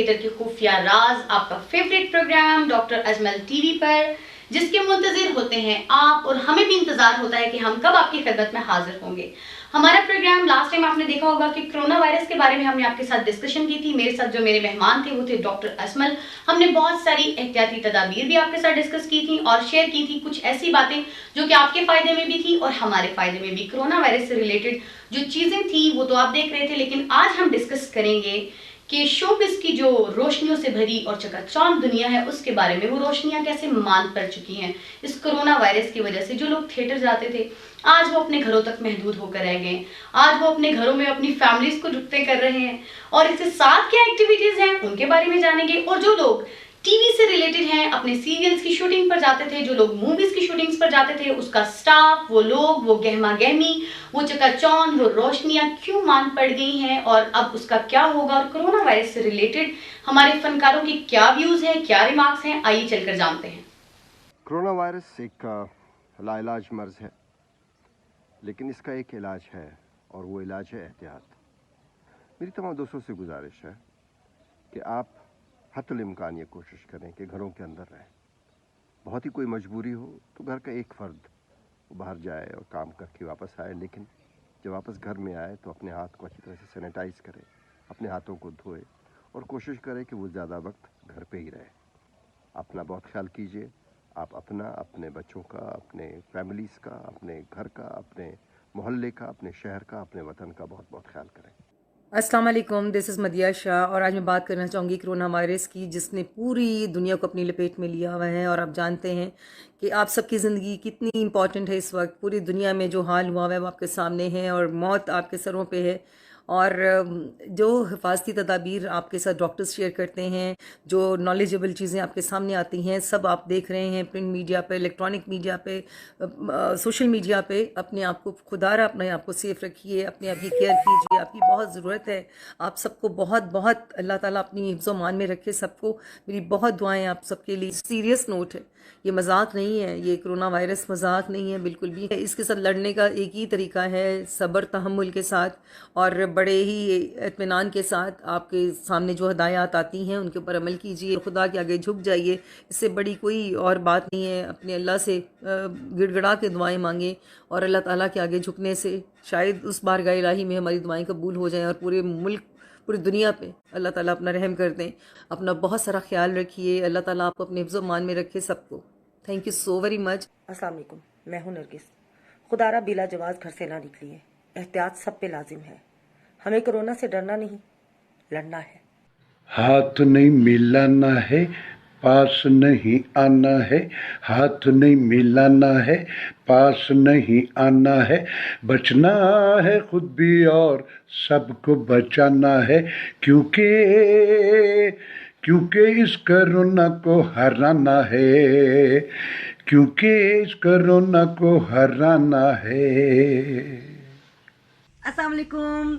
Theatre کے خفیہ راز، آپ کا favourite programme doctor Ajmal TV پر، جس کے منتظر ہوتے ہیں آپ اور ہمیں بھی انتظار ہوتا ہے کہ ہم کب آپ کی خدمت میں حاضر ہوں گے. ہمارا پروگرام لاسٹ ٹائم آپ نے دیکھا ہوگا کہ کرونا وائرس کے بارے میں ہم نے آپ کے ساتھ ڈسکشن کی تھی. میرے ساتھ جو میرے مہمان تھے وہ تھے ڈاکٹر اجمل. ہم نے بہت ساری احتیاطی تدابیر بھی آپ کے ساتھ ڈسکس کی تھی اور شیئر کی تھی کچھ ایسی باتیں جو کہ آپ کے فائدے میں بھی تھی اور ہمارے فائدے میں بھی. کرونا وائرس سے ریلیٹڈ جو چیزیں تھیں وہ تو آپ دیکھ رہے تھے، لیکن آج ہم ڈسکس کریں گے کہ شوبز کی جو روشنیوں سے بھری اور چکا چوند دنیا ہے اس کے بارے میں. وہ روشنیاں کیسے ماند پڑ چکی ہیں اس کرونا وائرس کی وجہ سے. جو لوگ تھیٹر جاتے تھے آج وہ اپنے گھروں تک محدود ہو کر رہ گئے. آج وہ اپنے گھروں میں اپنی فیملیز کو جھکتے کر رہے ہیں اور اس کے ساتھ کیا ایکٹیویٹیز ہیں ان کے بارے میں جانیں گے. اور جو لوگ ٹی وی سے ریلیٹڈ ہیں، اپنے سیریلز کی شوٹنگ پر جاتے تھے، جو لوگ موویز کی شوٹنگز پر جاتے تھے، اس کا سٹاف، وہ لوگ، وہ گہما گہمی، وہ چکا چوند، وہ روشنیاں کیوں مان پڑ گئی ہیں اور اب اس کا کیا ہوگا. اور کرونا وائرس سے ریلیٹڈ ہمارے فنکاروں کی کیا ویوز ہیں، کیا ریمارکس ہیں، آئیے چل کر جانتے ہیں. کرونا وائرس ایک لا علاج مرض ہے، لیکن اس کا ایک علاج ہے اور وہ علاج ہے احتیاط. میری تمام دوستوں سے گزارش ہے کہ آپ حتی الامکان یہ کوشش کریں کہ گھروں کے اندر رہیں. بہت ہی کوئی مجبوری ہو تو گھر کا ایک فرد باہر جائے اور کام کر کے واپس آئے، لیکن جب واپس گھر میں آئے تو اپنے ہاتھ کو اچھی طرح سے سینیٹائز کرے، اپنے ہاتھوں کو دھوئے اور کوشش کرے کہ وہ زیادہ وقت گھر پہ ہی رہے. اپنا بہت خیال کیجئے، آپ اپنا، اپنے بچوں کا، اپنے فیملیز کا، اپنے گھر کا، اپنے محلے کا، اپنے شہر کا، اپنے وطن کا بہت بہت خیال کریں. السلام علیکم، دس از مدیہ شاہ اور آج میں بات کرنا چاہوں گی کرونا وائرس کی، جس نے پوری دنیا کو اپنی لپیٹ میں لیا ہوا ہے. اور آپ جانتے ہیں کہ آپ سب کی زندگی کتنی امپورٹنٹ ہے اس وقت. پوری دنیا میں جو حال ہوا ہوا ہے وہ آپ کے سامنے ہے اور موت آپ کے سروں پہ ہے. اور جو حفاظتی تدابیر آپ کے ساتھ ڈاکٹرز شیئر کرتے ہیں، جو نالجبل چیزیں آپ کے سامنے آتی ہیں، سب آپ دیکھ رہے ہیں پرنٹ میڈیا پہ، الیکٹرانک میڈیا پہ، سوشل میڈیا پہ. اپنے آپ کو خدارہ اپنے آپ کو سیف رکھیے، اپنے آپ کی کیئر کیجیے. آپ کی بہت ضرورت ہے. آپ سب کو بہت بہت اللہ تعالیٰ اپنی حفظ و مان میں رکھے سب کو. میری بہت دعائیں آپ سب کے لیے. سیریس نوٹ ہے، یہ مذاق نہیں ہے. یہ کرونا وائرس مذاق نہیں ہے بالکل بھی. اس کے ساتھ لڑنے کا ایک ہی طریقہ ہے، صبر تحمل کے ساتھ اور بڑے ہی اطمینان کے ساتھ. آپ کے سامنے جو ہدایات آتی ہیں ان کے اوپر عمل کیجیے، خدا کے آگے جھک جائیے. اس سے بڑی کوئی اور بات نہیں ہے. اپنے اللہ سے گڑ گڑا کے دعائیں مانگیں اور اللہ تعالیٰ کے آگے جھکنے سے شاید اس بارگاہ الہی میں ہماری دعائیں قبول ہو جائیں اور پورے ملک، پوری دنیا پہ اللہ تعالیٰ اپنا رحم کر دیں. اپنا بہت سارا خیال رکھیے. اللہ تعالیٰ آپ کو اپنے حفظ و مان میں رکھے سب کو. Thank you so very much. السلام علیکم، میں ہوں نرگس. خدا را بلا جواز گھر سے نہ نکلیے. احتیاط سب پہ لازم ہے. ہمیں کرونا سے ڈرنا نہیں، لڑنا ہے. ہاتھ نہیں ملانا ہے، پاس نہیں آنا ہے. ہاتھ نہیں ملانا ہے، پاس نہیں آنا ہے. بچنا ہے خود بھی اور سب کو بچانا ہے، کیونکہ اس کرونا کو ہرانا ہے، کیونکہ اس کرونا کو ہرانا ہے. السلام علیکم،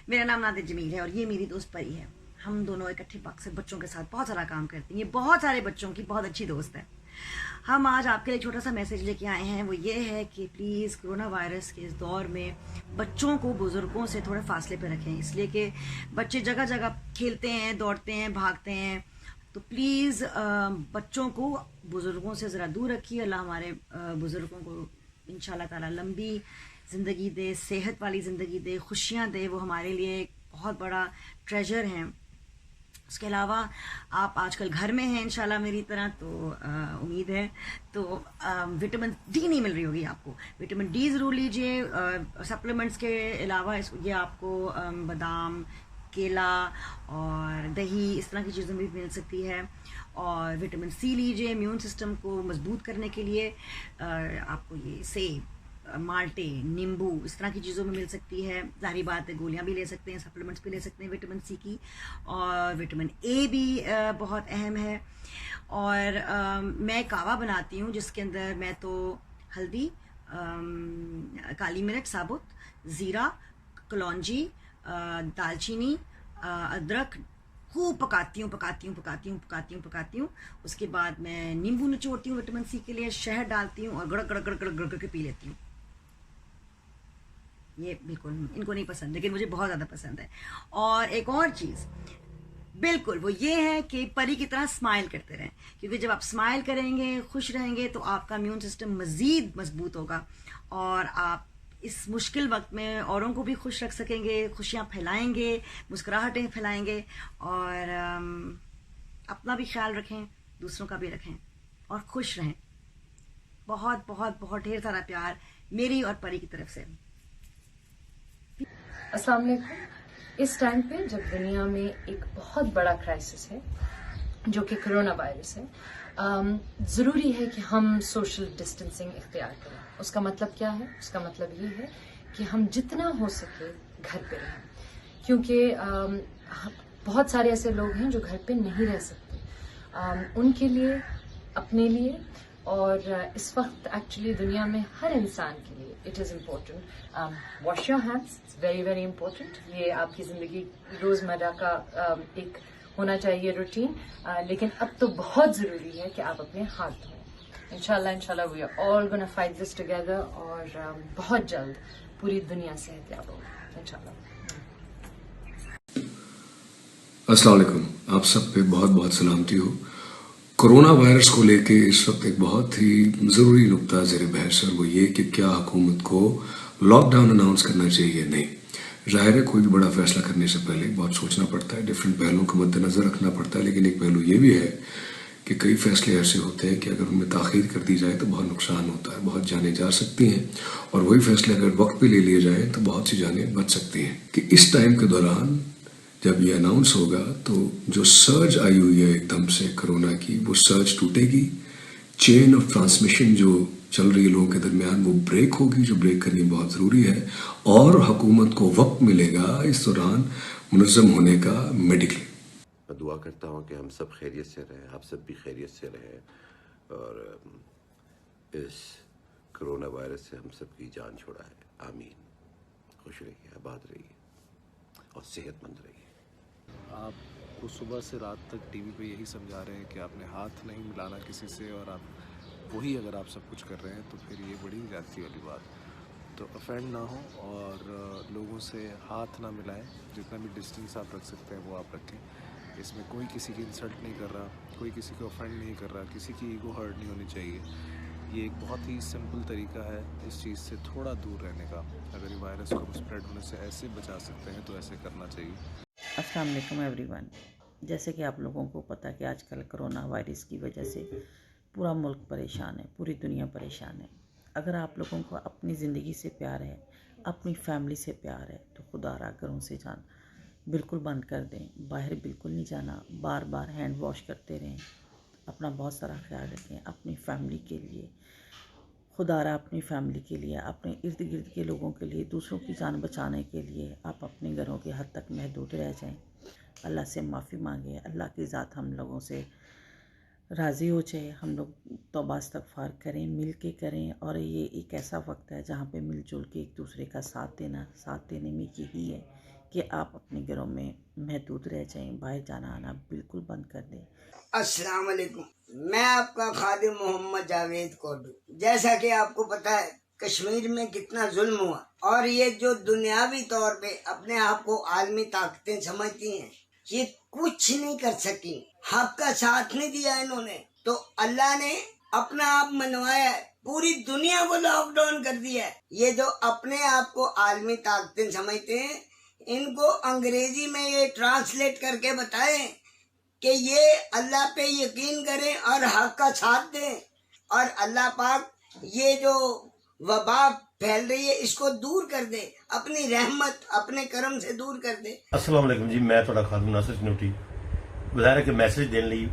میرا نام نادر جمیل ہے اور یہ میری دوست پری ہے. ہم دونوں اکٹھے پاک سے بچوں کے ساتھ بہت سارا کام کرتی ہیں. یہ بہت سارے بچوں کی بہت اچھی دوست ہے. ہم آج آپ کے لیے چھوٹا سا میسج لے کے آئے ہیں. وہ یہ ہے کہ پلیز کرونا وائرس کے اس دور میں بچوں کو بزرگوں سے تھوڑے فاصلے پہ رکھیں، اس لیے کہ بچے جگہ جگہ کھیلتے ہیں، دوڑتے ہیں، بھاگتے ہیں. تو پلیز بچوں کو بزرگوں سے ذرا دور رکھیے. اللہ ہمارے بزرگوں کو انشاءاللہ تعالی لمبی زندگی دے، صحت والی زندگی دے، خوشیاں دے. وہ ہمارے لیے ایک بہت بڑا ٹریجر ہیں. اس کے علاوہ آپ آج کل گھر میں ہیں انشاءاللہ میری طرح، تو امید ہے تو وٹامن ڈی نہیں مل رہی ہوگی آپ کو. وٹامن ڈی ضرور لیجئے. سپلیمنٹس کے علاوہ یہ آپ کو بادام، کیلا اور دہی، اس طرح کی چیزیں بھی مل سکتی ہے. اور وٹامن سی لیجئے امیون سسٹم کو مضبوط کرنے کے لیے. آپ کو یہ سیب، مالٹے، نیمبو، اس طرح کی چیزوں میں مل سکتی ہے. ظاہری بات ہے گولیاں بھی لے سکتے ہیں، سپلیمنٹس بھی لے سکتے ہیں وٹامن سی کی. اور وٹامن اے بھی بہت اہم ہے. اور میں کہوا بناتی ہوں جس کے اندر میں تو ہلدی، کالی مرچ ثابت، زیرہ، کلونجی، دال چینی، ادرک خوب پکاتی ہوں. اس کے بعد میں نیمبو نچوڑتی ہوں وٹامن سی کے لیے، شہد ڈالتی ہوں اور گڑ گڑ کے پی لیتی ہوں. یہ بالکل ان کو نہیں پسند لیکن مجھے بہت زیادہ پسند ہے. اور ایک اور چیز، बिल्कुल वो ये है कि परी की तरह स्माइल करते रहें, क्योंकि जब आप स्माइल करेंगे, खुश रहेंगे, तो आपका इम्यून सिस्टम मज़ीद मजबूत होगा और आप इस मुश्किल वक्त में औरों को भी खुश रख सकेंगे, खुशियाँ फैलाएंगे, मुस्कुराहटें फैलाएंगे और अपना भी ख्याल रखें, दूसरों का भी रखें और खुश रहें। बहुत बहुत बहुत ढेर सारा प्यार मेरी और परी की तरफ से। अस्सलाम वालेकुम। इस टाइम पे जब दुनिया में एक बहुत बड़ा क्राइसिस है जो कि कोरोना वायरस है, ज़रूरी है कि हम सोशल डिस्टेंसिंग इख्तियार करें। उसका मतलब क्या है? उसका मतलब ये है कि हम जितना हो सके घर पे रहें, क्योंकि बहुत सारे ऐसे लोग हैं जो घर पे नहीं रह सकते। उनके लिए, अपने लिए और इस वक्त एक्चुअली दुनिया में हर इंसान के लिए it is important. Wash your hands, it's very very important. ये आपकी ज़िंदगी रोज़मर्रा का एक होना चाहिए रूटीन, लेकिन अब तो बहुत ज़रूरी है कि आप अपने हाथ धोएं। इंशाल्लाह we are all gonna fight this together और बहुत जल्द पूरी दुनिया सेहतयाब होगी इंशाल्लाह। अस्सलाम वालेकुम। आप सब पे बहुत बहुत सलामती हो। कोरोना वायरस को लेके इस वक्त एक बहुत ही ज़रूरी नुक्ता ज़ेर बहस है, वो ये कि क्या हुकूमत को लॉकडाउन अनाउंस करना चाहिए या नहीं। ज़ाहिर है कोई भी बड़ा फैसला करने से पहले बहुत सोचना पड़ता है, डिफरेंट पहलुओं को मद्देनज़र रखना पड़ता है, लेकिन एक पहलू ये भी है कि कई फैसले ऐसे होते हैं कि अगर उनमें ताख़ीर कर दी जाए तो बहुत नुकसान होता है, बहुत जानें जा सकती हैं, और वही फैसले अगर वक्त पे ले लिए जाएँ तो बहुत सी जानें बच सकती हैं। कि इस टाइम के दौरान जब ये अनाउंस होगा तो जो सर्ज आई हुई है एकदम से कोरोना की, वो सर्ज टूटेगी, चेन ऑफ ट्रांसमिशन जो चल रही है लोगों के दरमियान वो ब्रेक होगी, जो ब्रेक करनी बहुत ज़रूरी है, और हुकूमत को वक्त मिलेगा इस दौरान मुनज़्ज़म होने का मेडिकली। मैं दुआ करता हूँ कि हम सब खैरियत से रहें, आप सब भी खैरियत से रहें और इस कोरोना वायरस से हम सब की जान छुड़ाए। आमीन। खुश रहिए, आबाद रहिए और सेहतमंद रहिए। आपको सुबह से रात तक टीवी पे यही समझा रहे हैं कि आपने हाथ नहीं मिलाना किसी से, और आप वही अगर आप सब कुछ कर रहे हैं तो फिर ये बड़ी ज़्यादती वाली बात। तो ऑफेंड ना हो और लोगों से हाथ ना मिलाएं, जितना भी डिस्टेंस आप रख सकते हैं वो आप रखें। इसमें कोई किसी की इंसल्ट नहीं कर रहा, कोई किसी को ऑफेंड नहीं कर रहा, किसी की ईगो हर्ट नहीं होनी चाहिए। ये एक बहुत ही सिंपल तरीका है इस चीज़ से थोड़ा दूर रहने का। अगर ये वायरस को स्प्रेड होने से ऐसे बचा सकते हैं तो ऐसे करना चाहिए। अस्सलाम वालेकुम एवरीवन। जैसे कि आप लोगों को पता है कि आजकल कोरोना वायरस की वजह से पूरा मुल्क परेशान है, पूरी दुनिया परेशान है। अगर आप लोगों को अपनी ज़िंदगी से प्यार है, अपनी फैमिली से प्यार है, तो खुदारा घरों से जान बिल्कुल बंद कर दें, बाहर बिल्कुल नहीं जाना, बार बार हैंड वॉश करते रहें, अपना बहुत सारा ख्याल रखें अपनी फैमिली के लिए। खुदारा अपनी फैमिली के लिए, अपने इर्द गिर्द के लोगों के लिए, दूसरों की जान बचाने के लिए आप अपने घरों के हद तक महदूद रह जाएं। अल्लाह से माफ़ी मांगे, अल्लाह की ज़ात हम लोगों से राज़ी हो जाए, हम लोग तौबा इस्तग़फ़ार करें, मिल के करें। और ये एक ऐसा वक्त है जहाँ पे मिलजुल के एक दूसरे का साथ देने में यही है कि आप अपने घरों में महदूद रह जाएं, बाहर जाना आना बिल्कुल बंद कर दें। अस्सलाम वालेकुम। मैं आपका खादिम मोहम्मद जावेद कोडू। जैसा कि आपको पता है कश्मीर में कितना जुल्म हुआ, और ये जो दुनियावी तौर पे अपने आप को आलमी ताकतें समझती हैं, ये कुछ नहीं कर सकी, हक का साथ नहीं दिया इन्होंने। तो अल्लाह ने अपना आप मनवाया है, पूरी दुनिया को लॉकडाउन कर दिया है। ये जो अपने आप को आलमी ताकतें समझते हैं, इनको अंग्रेजी में ये ट्रांसलेट करके बताएं कि ये अल्लाह पे यकीन करें और हक का साथ दें, और अल्लाह पाक ये जो वबा फैल रही है इसको दूर कर दे, अपनी रहमत अपने करम से दूर कर दे। अस्सलाम वालेकुम जी, मैं ਤੁਹਾਡਾ ਖਾਦਮ ਨਾਸਰ ਚਨੋਟੀ। ਬਜ਼ਾਰ ਕਿ ਮੈਸੇਜ ਦੇਣ ਲਈ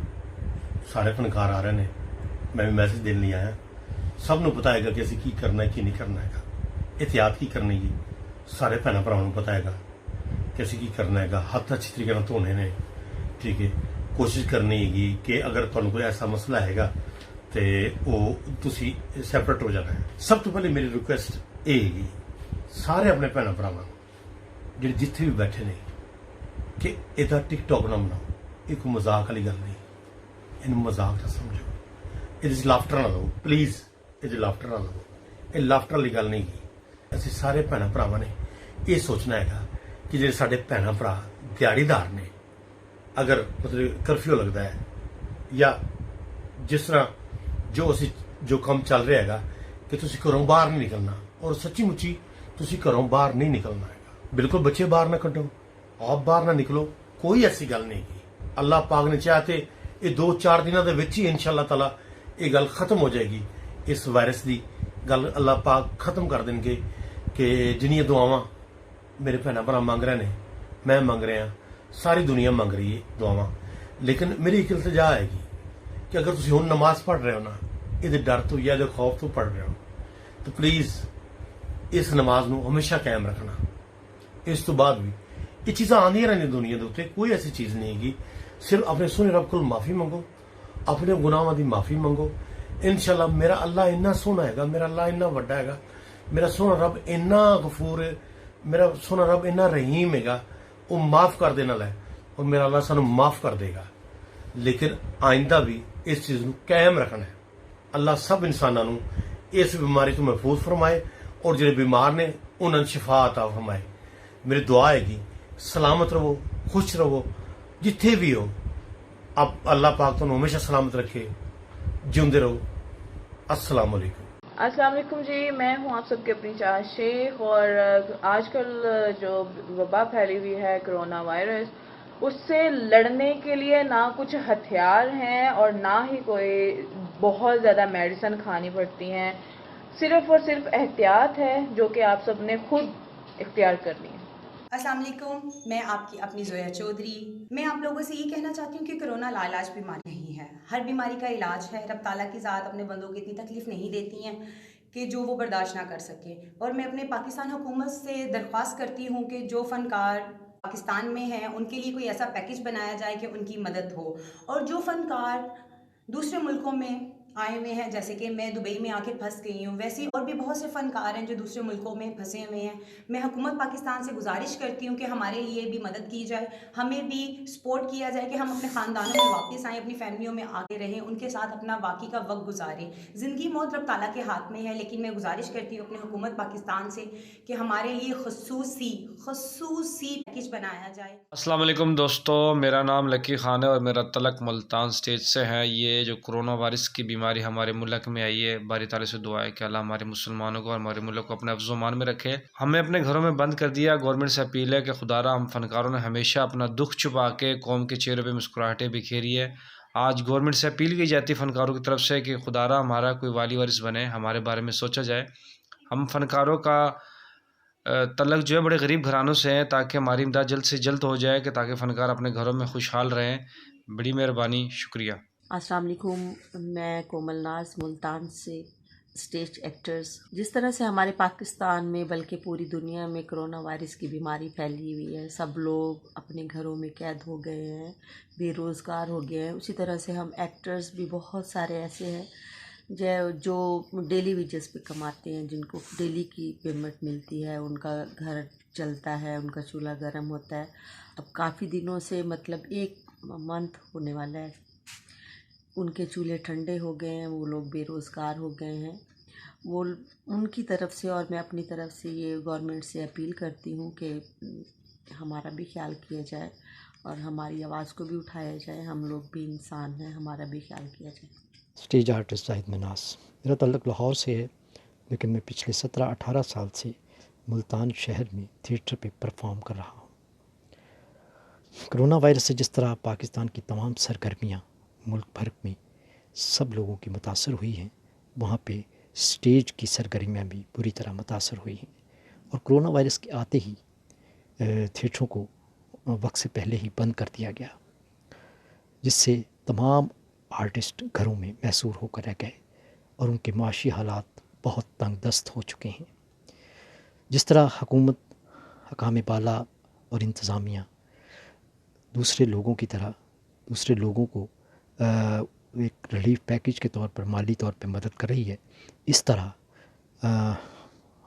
ਸਾਰੇ ਫਨਕਾਰ ਆ ਰਹੇ ਨੇ, ਮੈਂ ਵੀ ਮੈਸੇਜ ਦੇਣ ਲਈ ਆਇਆ। ਸਭ ਨੂੰ ਪਤਾ ਹੈਗਾ ਕਿ ਅਸੀਂ ਕੀ ਕਰਨਾ ਹੈ ਕੀ ਨਹੀਂ ਕਰਨਾ ਹੈਗਾ, ਇhtiyat ਕੀ ਕਰਨੀ ਹੈ। ਸਾਰੇ ਭੈਣਾਂ ਭਰਾਵਾਂ ਨੂੰ ਪਤਾ ਹੈਗਾ ਕਿ ਅਸੀਂ ਕੀ ਕਰਨਾ ਹੈਗਾ। ਹੱਥ ਅੱਛੀ ਤਰੀਕੇ ਨਾਲ ਧੋਣੇ ਨੇ, ਠੀਕ ਹੈ। ਕੋਸ਼ਿਸ਼ ਕਰਨੀ ਹੈਗੀ ਕਿ ਅਗਰ ਤੁਹਾਨੂੰ ਕੋਈ ਐਸਾ ਮਸਲਾ ਹੈਗਾ ਤੇ ਉਹ ਤੁਸੀਂ ਸੈਪਰੇਟ ਹੋ ਜਾਣਾ ਹੈ। ਸਭ ਤੋਂ ਪਹਿਲੇ ਮੇਰੀ ਰਿਕੁਐਸਟ ਇਹ ਹੈਗੀ ਸਾਰੇ ਆਪਣੇ ਭੈਣਾਂ ਭਰਾਵਾਂ ਨੂੰ ਜਿਹੜੇ ਜਿੱਥੇ ਵੀ ਬੈਠੇ ਨੇ ਕਿ ਇਹਦਾ ਟਿਕਟੌਕ ਨਾ ਬਣਾਓ। ਇਹ ਕੋਈ ਮਜ਼ਾਕ ਵਾਲੀ ਗੱਲ ਨਹੀਂ, ਇਹਨੂੰ ਮਜ਼ਾਕ ਨਾ ਸਮਝੋ, ਇਹਦੇ 'ਚ ਲਾਫਟਰ ਨਾ ਲਓ ਪਲੀਜ਼, ਇਹਦੇ 'ਚ ਲਾਫਟਰ ਨਾ ਲਓ। ਇਹ ਲਾਫਟਰ ਵਾਲੀ ਗੱਲ ਨਹੀਂ ਹੈਗੀ। ਅਸੀਂ ਸਾਰੇ ਭੈਣਾਂ ਭਰਾਵਾਂ ਨੇ ਇਹ ਸੋਚਣਾ ਹੈਗਾ ਕਿ ਜਿਹੜੇ ਸਾਡੇ ਭੈਣਾਂ ਭਰਾ ਦਿਹਾੜੀਦਾਰ ਨੇ ਅਗਰ ਮਤਲਬ ਕਰਫਿਊ ਲੱਗਦਾ ਹੈ ਜਾਂ ਜਿਸ ਤਰ੍ਹਾਂ ਜੋ ਕੰਮ ਚੱਲ ਰਿਹਾ ਹੈਗਾ ਕਿ ਤੁਸੀਂ ਘਰੋਂ ਬਾਹਰ ਨਹੀਂ ਨਿਕਲਣਾ, ਔਰ ਸੱਚੀ ਮੁੱਚੀ ਤੁਸੀਂ ਘਰੋਂ ਬਾਹਰ ਨਹੀਂ ਨਿਕਲਣਾ ਹੈਗਾ। ਬਿਲਕੁਲ ਬੱਚੇ ਬਾਹਰ ਨਾ ਕੱਢੋ, ਆਪ ਬਾਹਰ ਨਾ ਨਿਕਲੋ, ਕੋਈ ਐਸੀ ਗੱਲ ਨਹੀਂ ਹੈਗੀ। ਅੱਲਾਹ ਪਾਕ ਨੇ ਚਾਹਿਆ ਤੇ ਇਹ 2-4 ਦਿਨਾਂ ਦੇ ਵਿੱਚ ਹੀ ਇਨਸ਼ਾ ਅੱਲਾਹ ਤਾਲਾ ਇਹ ਗੱਲ ਖਤਮ ਹੋ ਜਾਏਗੀ। ਇਸ ਵਾਇਰਸ ਦੀ ਗੱਲ ਅੱਲਾਹ ਪਾਕ ਖਤਮ ਕਰ ਦੇਣਗੇ ਕਿ ਜਿੰਨੀਆਂ ਦੁਆਵਾਂ ਮੇਰੇ ਭੈਣਾਂ ਭਰਾ ਮੰਗ ਰਹੇ ਨੇ, ਮੈਂ ਮੰਗ ਰਿਹਾ, ਸਾਰੀ ਦੁਨੀਆ ਮੰਗ ਰਹੀ ਹੈ ਦੁਆਵਾਂ। ਲੇਕਿਨ ਮੇਰੀ ਇੱਕ ਇਲਤਜਾ ਹੈਗੀ ਕਿ ਅਗਰ ਤੁਸੀਂ ਹੁਣ ਨਮਾਜ਼ ਪੜ੍ਹ ਰਹੇ ਹੋ ਨਾ, ਇਹਦੇ ਡਰ ਤੋਂ ਜਾਂ ਇਹਦੇ ਖੌਫ ਤੋਂ ਪੜ੍ਹ ਰਹੇ ਹੋ, ਤਾਂ ਪਲੀਜ਼ ਇਸ ਨਮਾਜ਼ ਨੂੰ ਹਮੇਸ਼ਾ ਕਾਇਮ ਰੱਖਣਾ। ਇਸ ਤੋਂ ਬਾਅਦ ਵੀ ਇਹ ਚੀਜ਼ਾਂ ਆਉਂਦੀਆਂ ਰਹਿੰਦੀਆਂ ਦੁਨੀਆ ਦੇ ਉੱਤੇ, ਕੋਈ ਐਸੀ ਚੀਜ਼ ਨਹੀਂ ਹੈਗੀ। ਸਿਰਫ ਆਪਣੇ ਸੋਹਣੇ ਰੱਬ ਕੋਲ ਮਾਫੀ ਮੰਗੋ, ਆਪਣੇ ਗੁਨਾਹਾਂ ਦੀ ਮਾਫੀ ਮੰਗੋ। ਇਨਸ਼ਾਅੱਲਾ ਮੇਰਾ ਅੱਲਾਹ ਇੰਨਾ ਸੋਹਣਾ ਹੈਗਾ, ਮੇਰਾ ਅੱਲਾਹ ਇੰਨਾ ਵੱਡਾ ਹੈਗਾ, ਮੇਰਾ ਸੋਹਣਾ ਰੱਬ ਇੰਨਾ ਗਫੂਰ ਹੈ, ਮੇਰਾ ਸੋਹਣਾ ਰੱਬ ਇੰਨਾ ਰਹੀਮ ਹੈਗਾ, ਉਹ ਮਾਫ ਕਰ ਦੇਣ ਵਾਲਾ ਹੈ, ਔਰ ਮੇਰਾ ਅੱਲਾਹ ਸਾਨੂੰ ਮਾਫ ਕਰ ਦੇਗਾ। ਲੇਕਿਨ ਆਇੰਦਾ ਵੀ ਇਸ ਚੀਜ਼ ਨੂੰ ਕਾਇਮ ਰੱਖਣਾ ਹੈ। ਅੱਲਾਹ ਸਭ ਇਨਸਾਨਾਂ ਨੂੰ ਇਸ ਬਿਮਾਰੀ ਤੋਂ ਮਹਿਫੂਜ਼ ਫਰਮਾਏ, ਔਰ ਜਿਹੜੇ ਬਿਮਾਰ ਨੇ ਉਹਨਾਂ ਨੂੰ ਸ਼ਿਫਾ ਅਤਾ ਫਰਮਾਏ। ਮੇਰੀ ਦੁਆ ਹੈਗੀ ਸਲਾਮਤ ਰਹੋ, खुश रहो, जिथे भी हो आप। अल्लाह पाक तुम हमेशा सलामत रखे, जिंदे रहो। अस्सलाम वालेकुम। अस्सलाम वालेकुम जी, मैं हूँ आप सबके अपनी चाह शेख। और आजकल जो वबा फैली हुई है कोरोना वायरस, उससे लड़ने के लिए ना कुछ हथियार हैं और ना ही कोई बहुत ज़्यादा मेडिसिन खानी पड़ती हैं। सिर्फ़ और सिर्फ एहतियात है जो कि आप सब ने खुद इख्तियार करनी है। अस्सलाम वालेकुम, मैं आपकी अपनी ज़ोया चौधरी। मैं आप लोगों से ये कहना चाहती हूँ कि कोरोना लाइलाज बीमारी नहीं है, हर बीमारी का इलाज है। रब ताला की ज़ात अपने बंदों को इतनी तकलीफ़ नहीं देती हैं कि जो वो बर्दाश्त ना कर सके। और मैं अपने पाकिस्तान हुकूमत से दरख्वास्त करती हूँ कि जो फ़नकार पाकिस्तान में हैं उनके लिए कोई ऐसा पैकेज बनाया जाए कि उनकी मदद हो। और जो फ़नकार दूसरे मुल्कों में आए हुए हैं, जैसे कि मैं दुबई में आके फंस गई हूँ, वैसे ही और भी बहुत से फ़नकार हैं जो दूसरे मुल्कों में फंसे हुए हैं। मैं हुकूमत पाकिस्तान से गुजारिश करती हूँ कि हमारे लिए भी मदद की जाए, हमें भी सपोर्ट किया जाए कि हम अपने ख़ानदानों में वापस आएँ, अपनी फैमिलियों में आगे रहें, उनके साथ अपना बाकी का वक्त गुजारें। ज़िंदगी मौत रब ताला के हाथ में है, लेकिन मैं गुजारिश करती हूँ अपनी हुकूमत पाकिस्तान से कि हमारे लिए खसूसी पैकेज बनाया जाए। अस्सलाम वालेकुम दोस्तों, मेरा नाम लकी ख़ान है और मेरा तलक मुल्तान स्टेज से है। ये जो कोरोना वायरस की बीमारी हमारे मुल्क में आई है, बारी ताला से दुआ है कि अल्लाह हमारे मुसलमानों को और हमारे मुल्क को अपने हिफ्ज़ व अमान में रखे। हमें अपने घरों में बंद कर दिया। गवर्नमेंट से अपील है कि खुदारा हम फ़नकारों ने हमेशा अपना दुख छुपा के कौम के चेहरे पर मुस्कुराहटें बिखेरी है। आज गवर्नमेंट से अपील की जाती है फ़नकारों की तरफ से कि खुदारा हमारा कोई वाली वारिस बने, हमारे बारे में सोचा जाए। हम फ़नकारों का तलक जो है बड़े गरीब घरानों से हैं, ताकि हमारी इमदाद जल्द से जल्द हो जाए कि ताकि फ़नकार अपने घरों में खुशहाल रहें। बड़ी मेहरबानी, शुक्रिया। अस्सलाम वालेकुम, मैं कोमल नाज मुल्तान से स्टेज एक्टर्स। जिस तरह से हमारे पाकिस्तान में बल्कि पूरी दुनिया में कोरोना वायरस की बीमारी फैली हुई है, सब लोग अपने घरों में कैद हो गए हैं, बेरोज़गार हो गए हैं, उसी तरह से हम एक्टर्स भी बहुत सारे ऐसे हैं जो डेली वेजेस पे कमाते हैं, जिनको डेली की पेमेंट मिलती है, उनका घर चलता है, उनका चूल्हा गर्म होता है। अब काफ़ी दिनों से मतलब 1 मंथ होने वाला है, उनके चूल्हे ठंडे हो गए हैं, वो लोग बेरोज़गार हो गए हैं। वो उनकी तरफ से और मैं अपनी तरफ से ये गवर्नमेंट से अपील करती हूँ कि हमारा भी ख्याल किया जाए और हमारी आवाज़ को भी उठाया जाए। हम लोग भी इंसान हैं, हमारा भी ख्याल किया जाए। स्टेज आर्टिस्ट जाहिद मनास। मेरा तल्लुक़ लाहौर से है, लेकिन मैं पिछले 17-18 साल से मुल्तान शहर में थिएटर पे परफॉर्म कर रहा हूँ। कोरोना वायरस से जिस तरह पाकिस्तान की तमाम सरगर्मियाँ मुल्क भर में सब लोगों की मुतासर हुई हैं, वहाँ पे स्टेज की सरगर्मियाँ भी बुरी तरह मुतासर हुई हैं। और कोरोना वायरस के आते ही थिएटरों को वक्त से पहले ही बंद कर दिया गया, जिससे तमाम आर्टिस्ट घरों में महसूर होकर रह गए और उनके माशी हालात बहुत तंग दस्त हो चुके हैं। जिस तरह हुकूमत, हकाम बाला और इंतज़ामिया दूसरे लोगों की तरह दूसरे लोगों को एक रिलीफ पैकेज के तौर पर माली तौर पर मदद कर रही है, इस तरह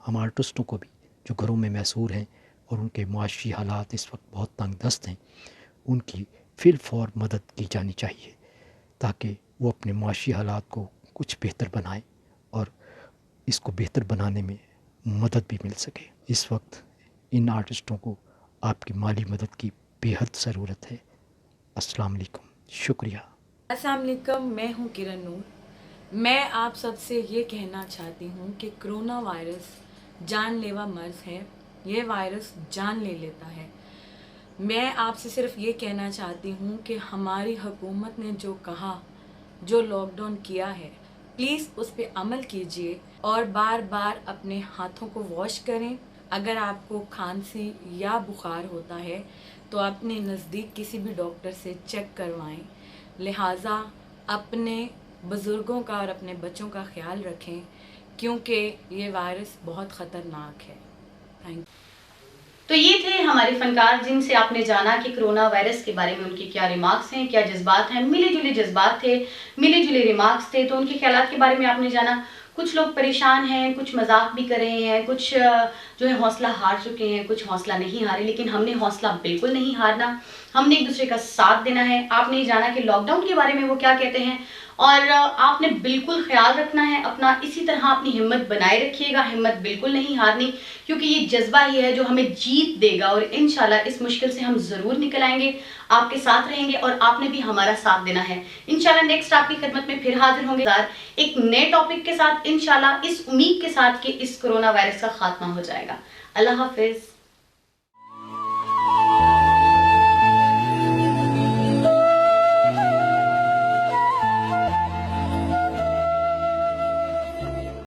हम आर्टिस्टों को भी जो घरों में महसूर हैं और उनके माशी हालात इस वक्त बहुत तंग दस्त हैं, उनकी फिल फौर मदद की जानी चाहिए ताकि वो अपने माशी हालात को कुछ बेहतर बनाएं और इसको बेहतर बनाने में मदद भी मिल सके। इस वक्त इन आर्टिस्टों को आपकी माली मदद की बेहद ज़रूरत है। अस्सलाम वालेकुम, शुक्रिया। अस्सलाम वालेकुम, मैं हूँ किरण नूर। मैं आप सबसे ये कहना चाहती हूँ कि कोरोना वायरस जानलेवा मर्ज है। ये वायरस जान ले लेता है। मैं आपसे सिर्फ ये कहना चाहती हूँ कि हमारी हुकूमत ने जो कहा, जो लॉकडाउन किया है, प्लीज़ उस पर अमल कीजिए और बार बार अपने हाथों को वॉश करें। अगर आपको खांसी या बुखार होता है तो अपने नज़दीक किसी भी डॉक्टर से चेक करवाएं। लिहाजा अपने बुज़ुर्गों का और अपने बच्चों का ख्याल रखें, क्योंकि ये वायरस बहुत ख़तरनाक है। Thank you. तो ये थे हमारे फनकार जिनसे आपने जाना कि कोरोना वायरस के बारे में उनके क्या रिमार्क्स हैं, क्या जज्बात हैं। मिले जुले जज्बात थे, मिले जुले रिमार्क्स थे, तो उनके ख्यालात के बारे में आपने जाना। कुछ लोग परेशान हैं, कुछ मजाक भी कर रहे हैं, कुछ जो है हौसला हार चुके हैं, कुछ हौसला नहीं हारे। लेकिन हमने हौसला बिल्कुल नहीं हारना, हमने एक दूसरे का साथ देना है। आपने ये जाना कि लॉकडाउन के बारे में वो क्या कहते हैं, और आपने बिल्कुल ख्याल रखना है अपना। इसी तरह अपनी हिम्मत बनाए रखिएगा, हिम्मत बिल्कुल नहीं हारनी, क्योंकि ये जज्बा ही है जो हमें जीत देगा और इंशाल्लाह इस मुश्किल से हम ज़रूर निकल आएंगे, आपके साथ रहेंगे और आपने भी हमारा साथ देना है। इंशाल्लाह नेक्स्ट आपकी खिदमत में फिर हाजिर होंगे एक नए टॉपिक के साथ, इंशाल्लाह इस उम्मीद के साथ कि इस कोरोना वायरस का खात्मा हो जाएगा। अल्लाह हाफिज़।